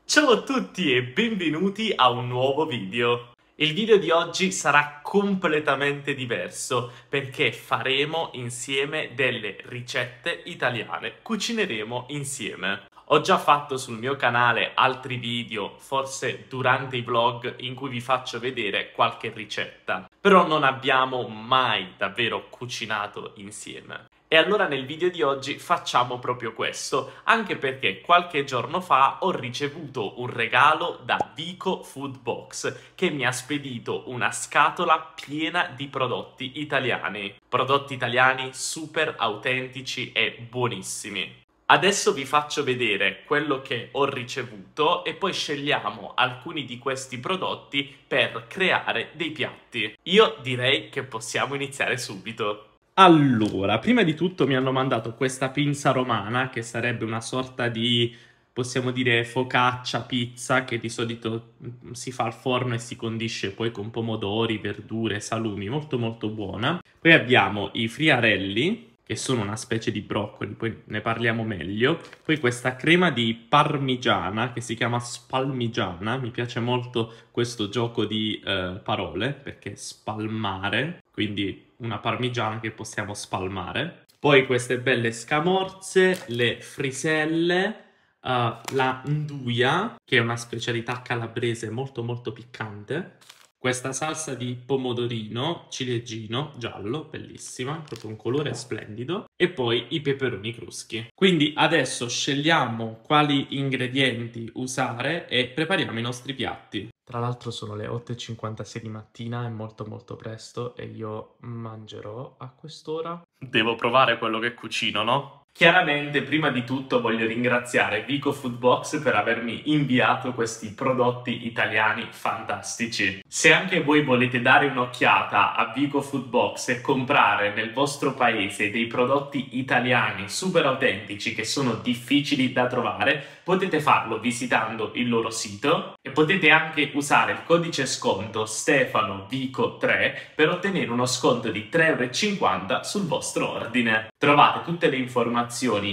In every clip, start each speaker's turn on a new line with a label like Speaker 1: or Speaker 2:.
Speaker 1: Ciao a tutti e benvenuti a un nuovo video. Il video di oggi sarà completamente diverso perché faremo insieme delle ricette italiane, cucineremo insieme. Ho già fatto sul mio canale altri video, forse durante i vlog, in cui vi faccio vedere qualche ricetta, però non abbiamo mai davvero cucinato insieme. E allora nel video di oggi facciamo proprio questo, anche perché qualche giorno fa ho ricevuto un regalo da Vico Food Box che mi ha spedito una scatola piena di prodotti italiani super autentici e buonissimi. Adesso vi faccio vedere quello che ho ricevuto e poi scegliamo alcuni di questi prodotti per creare dei piatti. Io direi che possiamo iniziare subito. Allora, prima di tutto mi hanno mandato questa pinza romana, che sarebbe una sorta di, possiamo dire, focaccia, pizza, che di solito si fa al forno e si condisce poi con pomodori, verdure, salumi, molto molto buona. Poi abbiamo i friarelli, che sono una specie di broccoli, poi ne parliamo meglio. Poi questa crema di parmigiana, che si chiama spalmigiana, mi piace molto questo gioco di parole, perché spalmare, quindi una parmigiana che possiamo spalmare. Poi queste belle scamorze, le friselle, la nduja, che è una specialità calabrese molto molto piccante. Questa salsa di pomodorino ciliegino giallo, bellissima, proprio un colore splendido. E poi i peperoni cruschi. Quindi adesso scegliamo quali ingredienti usare e prepariamo i nostri piatti. Tra l'altro sono le 8:56 di mattina, è molto molto presto e io mangerò a quest'ora. Devo provare quello che cucino, no? Chiaramente, prima di tutto voglio ringraziare Vico Food Box per avermi inviato questi prodotti italiani fantastici. Se anche voi volete dare un'occhiata a Vico Food Box e comprare nel vostro paese dei prodotti italiani super autentici che sono difficili da trovare, potete farlo visitando il loro sito e potete anche usare il codice sconto StefanoVico3 per ottenere uno sconto di 3,50 € sul vostro ordine. Trovate tutte le informazioni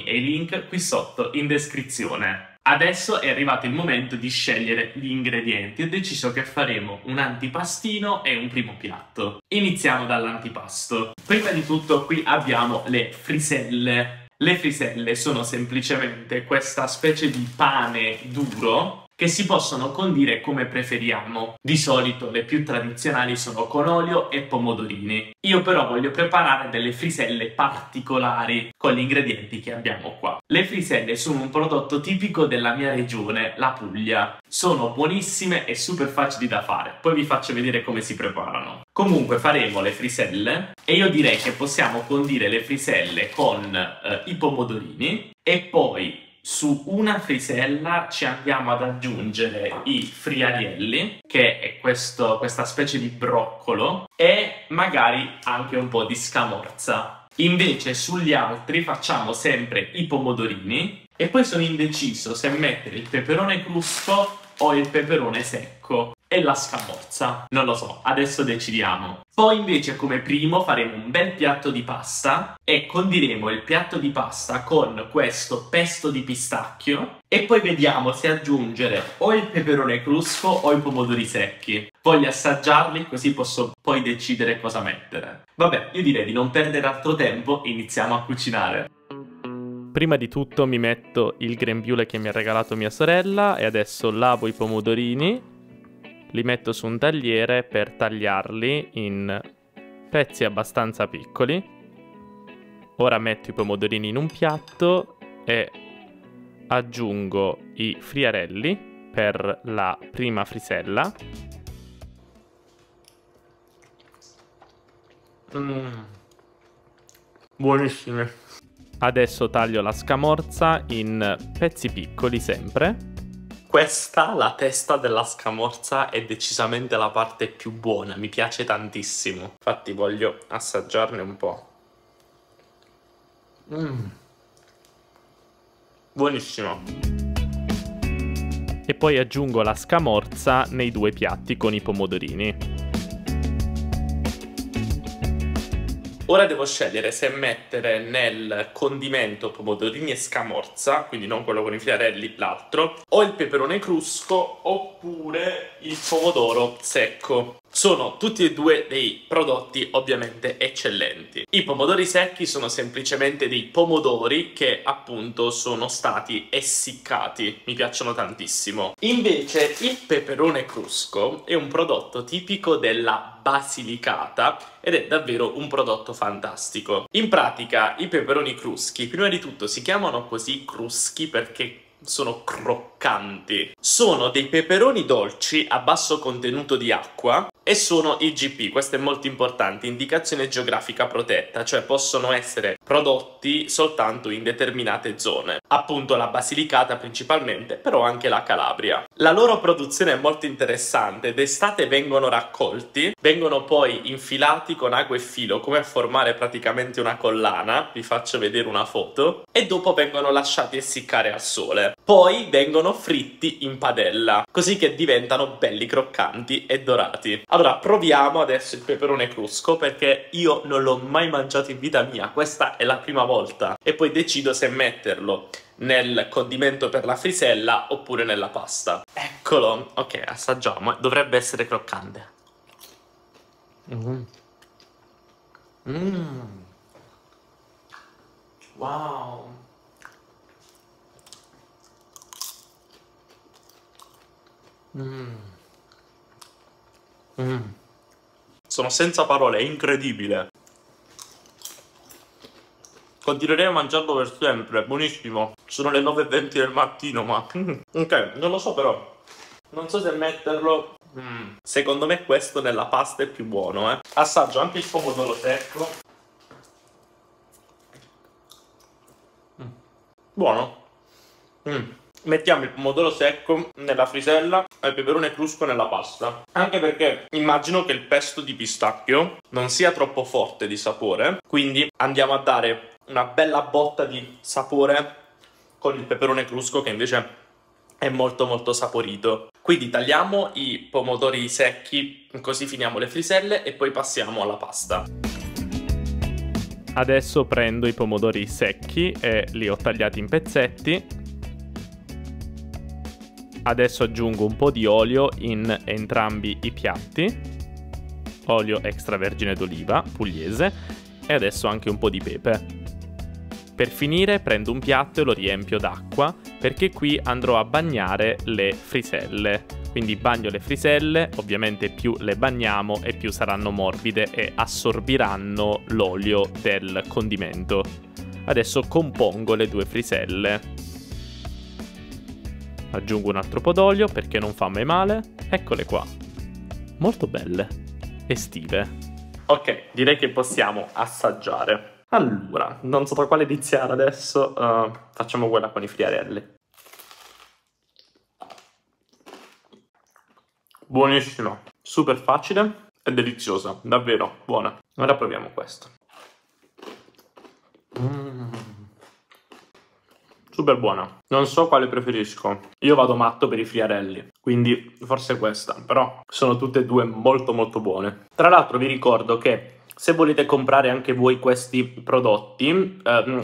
Speaker 1: e i link qui sotto in descrizione. Adesso è arrivato il momento di scegliere gli ingredienti. Ho deciso che faremo un antipastino e un primo piatto. Iniziamo dall'antipasto. Prima di tutto qui abbiamo le friselle. Le friselle sono semplicemente questa specie di pane duro che si possono condire come preferiamo. Di solito le più tradizionali sono con olio e pomodorini. Io però voglio preparare delle friselle particolari con gli ingredienti che abbiamo qua. Le friselle sono un prodotto tipico della mia regione, la Puglia. Sono buonissime e super facili da fare. Poi vi faccio vedere come si preparano. Comunque faremo le friselle e io direi che possiamo condire le friselle con i pomodorini e poi su una frisella ci andiamo ad aggiungere i friarielli, che è questa specie di broccolo, e magari anche un po' di scamorza. Invece sugli altri facciamo sempre i pomodorini e poi sono indeciso se mettere il peperone crusco o il peperone secco e la scamorza. Non lo so, adesso decidiamo. Poi invece come primo faremo un bel piatto di pasta e condiremo il piatto di pasta con questo pesto di pistacchio e poi vediamo se aggiungere o il peperone crusco o i pomodori secchi. Voglio assaggiarli così posso poi decidere cosa mettere. Vabbè, io direi di non perdere altro tempo e iniziamo a cucinare. Prima di tutto mi metto il grembiule che mi ha regalato mia sorella e adesso lavo i pomodorini, li metto su un tagliere per tagliarli in pezzi abbastanza piccoli. Ora metto i pomodorini in un piatto e aggiungo i friarelli per la prima frisella. Buonissime. Adesso taglio la scamorza in pezzi piccoli sempre. Questa, la testa della scamorza, è decisamente la parte più buona, mi piace tantissimo. Infatti voglio assaggiarne un po'. Buonissimo. E poi aggiungo la scamorza nei due piatti con i pomodorini. Ora devo scegliere se mettere nel condimento pomodorini e scamorza, quindi non quello con i friarelli, l'altro, o il peperone crusco oppure il pomodoro secco. Sono tutti e due dei prodotti ovviamente eccellenti. I pomodori secchi sono semplicemente dei pomodori che appunto sono stati essiccati, mi piacciono tantissimo. Invece il peperone crusco è un prodotto tipico della Basilicata ed è davvero un prodotto fantastico. In pratica i peperoni cruschi prima di tutto si chiamano così cruschi perché sono croccanti. Sono dei peperoni dolci a basso contenuto di acqua e sono IGP, questo è molto importante, indicazione geografica protetta, cioè possono essere prodotti soltanto in determinate zone. Appunto la Basilicata principalmente, però anche la Calabria. La loro produzione è molto interessante, d'estate vengono raccolti, vengono poi infilati con ago e filo come a formare praticamente una collana, vi faccio vedere una foto, e dopo vengono lasciati essiccare al sole. Poi vengono fritti in padella, così che diventano belli croccanti e dorati. Allora proviamo adesso il peperone crusco perché io non l'ho mai mangiato in vita mia, questa è la prima volta, e poi decido se metterlo nel condimento per la frisella oppure nella pasta. Eccolo, ok, assaggiamo, dovrebbe essere croccante. Wow. Sono senza parole, è incredibile. Continuerei a mangiarlo per sempre, è buonissimo. Sono le 9:20 del mattino, ma... Ok, non lo so però. Non so se metterlo... Secondo me questo nella pasta è più buono, eh. Assaggio anche il pomodoro secco. Buono. Mettiamo il pomodoro secco nella frisella e il peperone crusco nella pasta. Anche perché immagino che il pesto di pistacchio non sia troppo forte di sapore, quindi andiamo a dare una bella botta di sapore con il peperone crusco che invece è molto molto saporito. Quindi tagliamo i pomodori secchi, così finiamo le friselle e poi passiamo alla pasta. Adesso prendo i pomodori secchi e li ho tagliati in pezzetti. Adesso aggiungo un po' di olio in entrambi i piatti, olio extravergine d'oliva pugliese, e adesso anche un po' di pepe. Per finire prendo un piatto e lo riempio d'acqua perché qui andrò a bagnare le friselle. Quindi bagno le friselle, ovviamente più le bagniamo e più saranno morbide e assorbiranno l'olio del condimento. Adesso compongo le due friselle. Aggiungo un altro po' d'olio perché non fa mai male. Eccole qua. Molto belle. Estive. Ok, direi che possiamo assaggiare. Allora, non so da quale iniziare adesso. Facciamo quella con i friarelli. Buonissima. Super facile e deliziosa. Davvero buona. Ora proviamo questo. Super buona. Non so quale preferisco. Io vado matto per i friarelli, quindi forse questa, però sono tutte e due molto molto buone. Tra l'altro vi ricordo che se volete comprare anche voi questi prodotti,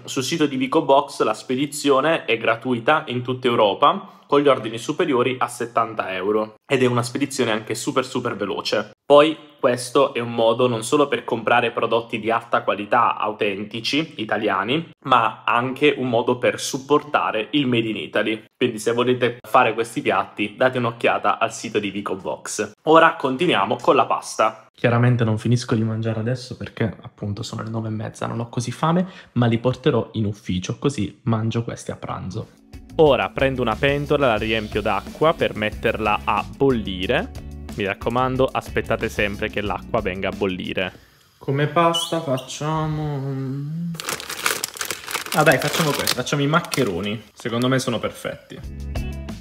Speaker 1: sul sito di Vicobox la spedizione è gratuita in tutta Europa, con gli ordini superiori a 70 euro. Ed è una spedizione anche super veloce. Poi questo è un modo non solo per comprare prodotti di alta qualità autentici, italiani, ma anche un modo per supportare il Made in Italy. Quindi se volete fare questi piatti date un'occhiata al sito di Vicobox. Ora continuiamo con la pasta. Chiaramente non finisco di mangiare adesso perché appunto sono le 9:30, non ho così fame, ma li porterò in ufficio così mangio questi a pranzo. Ora prendo una pentola, la riempio d'acqua per metterla a bollire. Mi raccomando, aspettate sempre che l'acqua venga a bollire. Come pasta facciamo... Ah dai, facciamo questo, facciamo i maccheroni. Secondo me sono perfetti.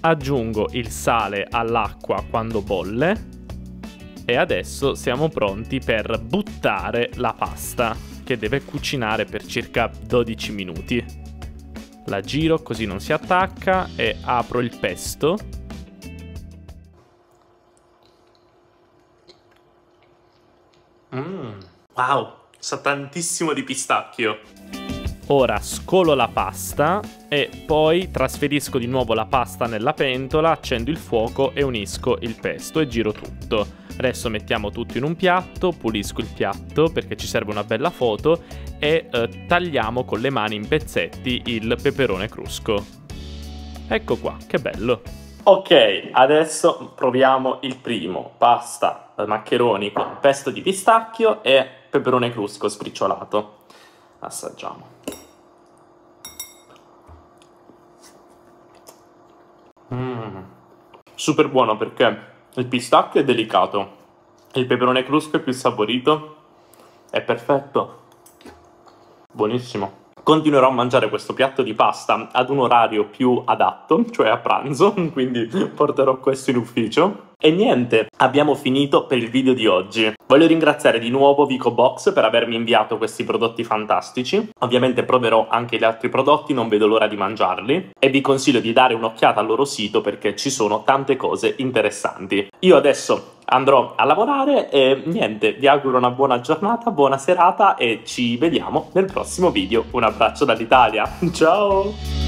Speaker 1: Aggiungo il sale all'acqua quando bolle. E adesso siamo pronti per buttare la pasta, che deve cucinare per circa 12 minuti. La giro così non si attacca e apro il pesto. Wow, Sa tantissimo di pistacchio.
Speaker 2: Ora scolo la pasta e poi trasferisco di nuovo la pasta nella pentola, accendo il fuoco e unisco il pesto e giro tutto. Adesso mettiamo tutto in un piatto, pulisco il piatto perché ci serve una bella foto e tagliamo con le mani in pezzetti il peperone crusco. Ecco qua, che bello!
Speaker 1: Ok, adesso proviamo il primo. Pasta, maccheroni con pesto di pistacchio e peperone crusco sbriciolato. Assaggiamo. Super buono perché il pistacchio è delicato, il peperone crusco è più saporito, è perfetto, buonissimo. Continuerò a mangiare questo piatto di pasta ad un orario più adatto, cioè a pranzo, quindi porterò questo in ufficio. E niente, abbiamo finito per il video di oggi. Voglio ringraziare di nuovo Vicobox per avermi inviato questi prodotti fantastici. Ovviamente proverò anche gli altri prodotti, non vedo l'ora di mangiarli. E vi consiglio di dare un'occhiata al loro sito perché ci sono tante cose interessanti. Io adesso andrò a lavorare e niente, vi auguro una buona giornata, buona serata e ci vediamo nel prossimo video. Un abbraccio dall'Italia, ciao!